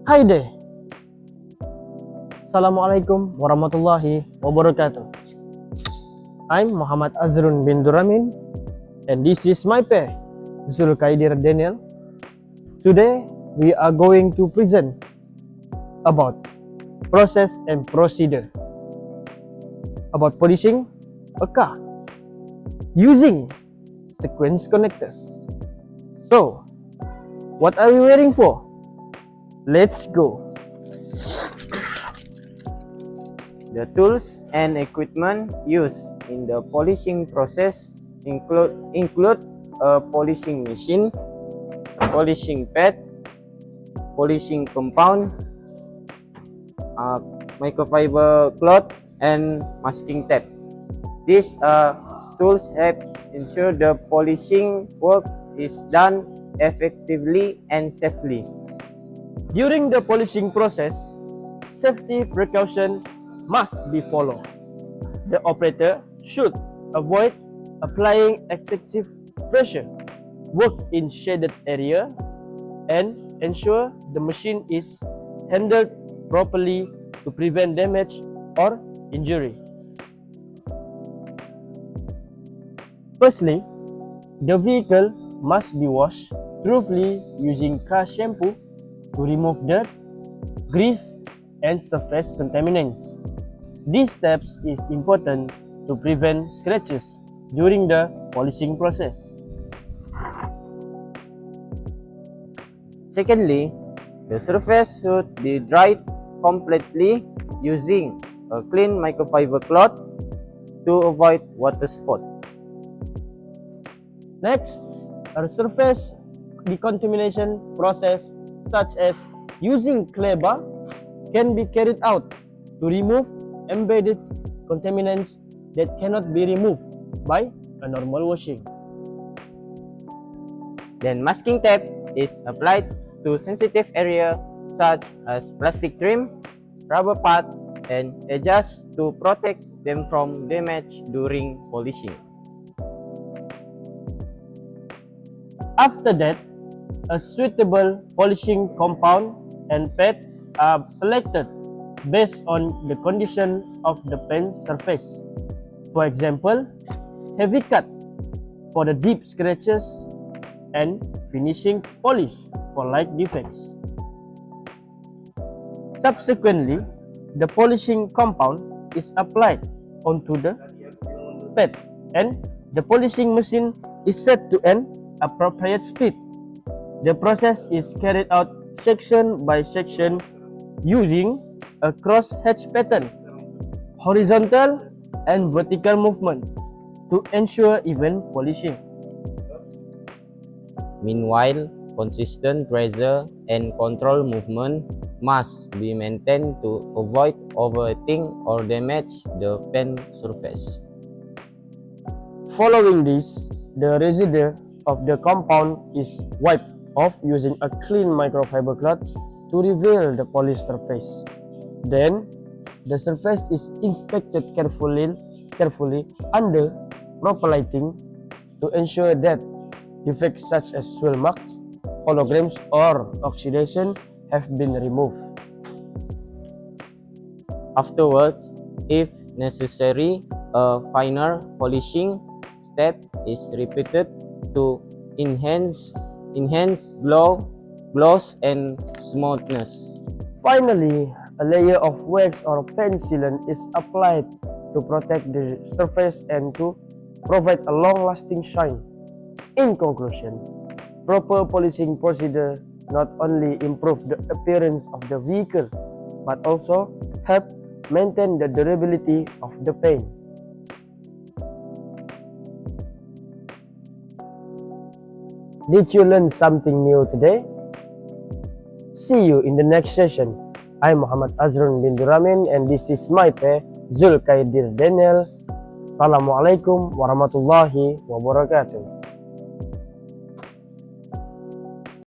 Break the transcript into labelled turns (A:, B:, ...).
A: Hi there. Assalamualaikum warahmatullahi wabarakatuh. I'm Mohammad Azrun bin Duramin, and this is my pair, Dzulkhaidir Daniel. Today, we are going to present about process and procedure about polishing a car using sequence connectors. So, what are we waiting for? Let's go.
B: The tools and equipment used in the polishing process include a polishing machine, a polishing pad, polishing compound, microfiber cloth, and masking tape. These tools help ensure the polishing work is done effectively and safely.
A: During the polishing process, safety precautions must be followed. The operator should avoid applying excessive pressure, work in shaded area, and ensure the machine is handled properly to prevent damage or injury. Firstly, the vehicle must be washed thoroughly using car shampoo to remove dirt, grease, and surface contaminants. These steps is important to prevent scratches during the polishing process.
B: Secondly, the surface should be dried completely using a clean microfiber cloth to avoid water spot.
A: Next, a surface decontamination process such as using clay bar can be carried out to remove embedded contaminants that cannot be removed by a normal washing.
B: Then masking tape is applied to sensitive area such as plastic trim, rubber pad, and edges to protect them from damage during polishing.
A: After that, a suitable polishing compound and pad are selected based on the condition of the paint surface. For example, heavy cut for the deep scratches and finishing polish for light defects. Subsequently, the polishing compound is applied onto the pad and the polishing machine is set to an appropriate speed. The process is carried out section by section using a cross-hatch pattern, horizontal and vertical movement to ensure even polishing.
B: Meanwhile, consistent pressure and control movement must be maintained to avoid overheating or damage the paint surface.
A: Following this, the residue of the compound is wiped off using a clean microfiber cloth to reveal the polished surface. Then, the surface is inspected carefully under proper lighting to ensure that defects such as swirl marks, holograms, or oxidation have been removed.
B: Afterwards, if necessary, a finer polishing step is repeated to enhance gloss and smoothness.
A: Finally, a layer of wax or paint sealant is applied to protect the surface and to provide a long-lasting shine. In conclusion, proper polishing procedure not only improve the appearance of the vehicle but also help maintain the durability of the paint. Did you learn something new today? See you in the next session. I'm Mohammad Azrun bin Duramin and this is my pair, Dzulkhaidir Daniel. Assalamualaikum warahmatullahi wabarakatuh.